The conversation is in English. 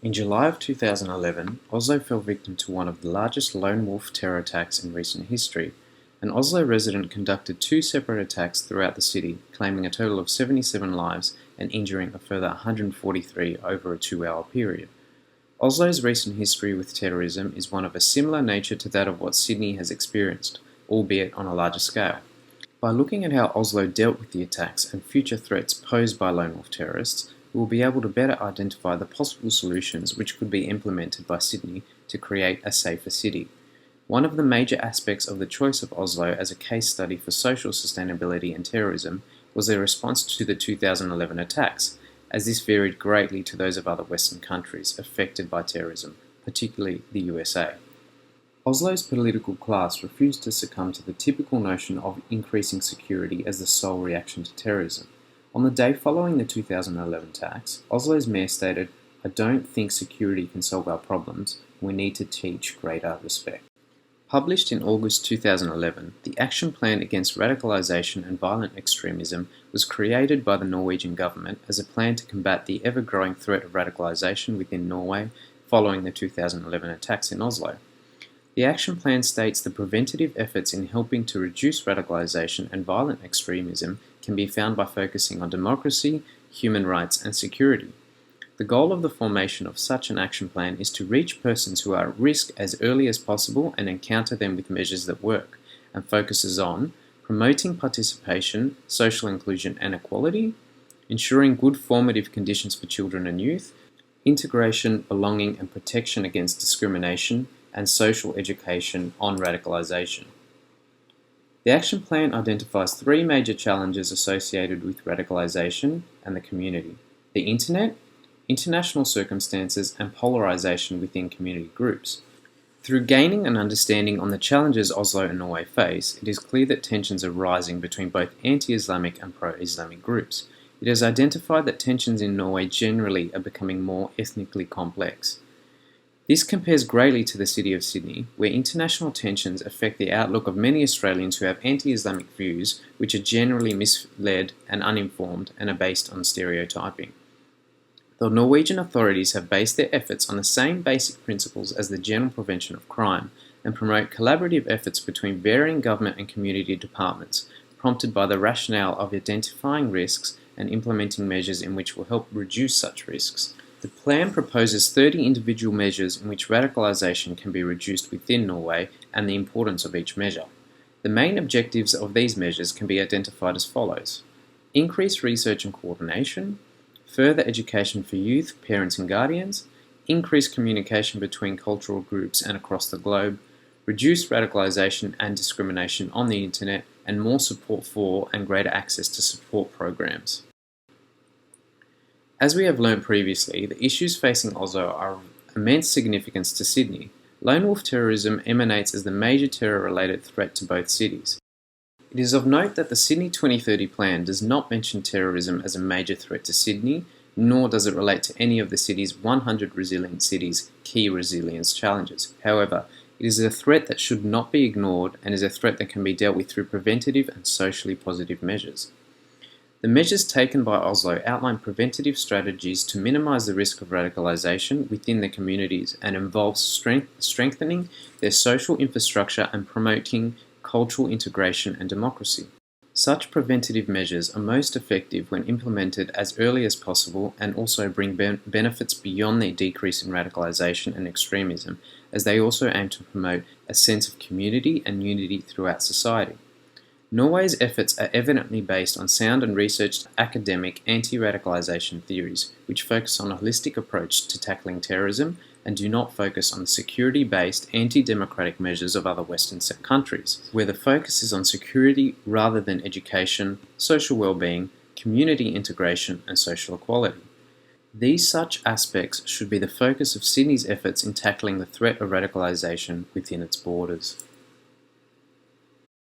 In July of 2011, Oslo fell victim to one of the largest lone wolf terror attacks in recent history. An Oslo resident conducted two separate attacks throughout the city, claiming a total of 77 lives and injuring a further 143 over a 2-hour period. Oslo's recent history with terrorism is one of a similar nature to that of what Sydney has experienced, albeit on a larger scale. By looking at how Oslo dealt with the attacks and future threats posed by lone wolf terrorists, we will be able to better identify the possible solutions which could be implemented by Sydney to create a safer city. One of the major aspects of the choice of Oslo as a case study for social sustainability and terrorism was their response to the 2011 attacks, as this varied greatly to those of other Western countries affected by terrorism, particularly the USA. Oslo's political class refused to succumb to the typical notion of increasing security as the sole reaction to terrorism. On the day following the 2011 attacks, Oslo's mayor stated, "I don't think security can solve our problems. We need to teach greater respect." Published in August 2011, the Action Plan Against Radicalisation and Violent Extremism was created by the Norwegian government as a plan to combat the ever-growing threat of radicalisation within Norway following the 2011 attacks in Oslo. The action plan states the preventative efforts in helping to reduce radicalisation and violent extremism can be found by focusing on democracy, human rights and security. The goal of the formation of such an action plan is to reach persons who are at risk as early as possible and encounter them with measures that work, and focuses on promoting participation, social inclusion and equality, ensuring good formative conditions for children and youth, integration, belonging and protection against discrimination, and social education on radicalisation. The action plan identifies three major challenges associated with radicalisation and the community: the internet, international circumstances, and polarisation within community groups. Through gaining an understanding on the challenges Oslo and Norway face, it is clear that tensions are rising between both anti-Islamic and pro-Islamic groups. It has identified that tensions in Norway generally are becoming more ethnically complex. This compares greatly to the city of Sydney, where international tensions affect the outlook of many Australians who have anti-Islamic views, which are generally misled and uninformed and are based on stereotyping. The Norwegian authorities have based their efforts on the same basic principles as the general prevention of crime and promote collaborative efforts between varying government and community departments, prompted by the rationale of identifying risks and implementing measures in which will help reduce such risks. The plan proposes 30 individual measures in which radicalisation can be reduced within Norway and the importance of each measure. The main objectives of these measures can be identified as follows: increase research and coordination, further education for youth, parents and guardians, increase communication between cultural groups and across the globe, reduce radicalisation and discrimination on the internet, and more support for and greater access to support programs. As we have learned previously, the issues facing Oslo are of immense significance to Sydney. Lone wolf terrorism emanates as the major terror-related threat to both cities. It is of note that the Sydney 2030 plan does not mention terrorism as a major threat to Sydney, nor does it relate to any of the city's 100 resilient cities' key resilience challenges. However, it is a threat that should not be ignored and is a threat that can be dealt with through preventative and socially positive measures. The measures taken by Oslo outline preventative strategies to minimise the risk of radicalisation within their communities and involves strengthening their social infrastructure and promoting cultural integration and democracy. Such preventative measures are most effective when implemented as early as possible and also bring benefits beyond their decrease in radicalisation and extremism, as they also aim to promote a sense of community and unity throughout society. Norway's efforts are evidently based on sound and researched academic anti-radicalisation theories, which focus on a holistic approach to tackling terrorism and do not focus on the security-based anti-democratic measures of other Western countries, where the focus is on security rather than education, social well-being, community integration and social equality. These such aspects should be the focus of Sydney's efforts in tackling the threat of radicalisation within its borders.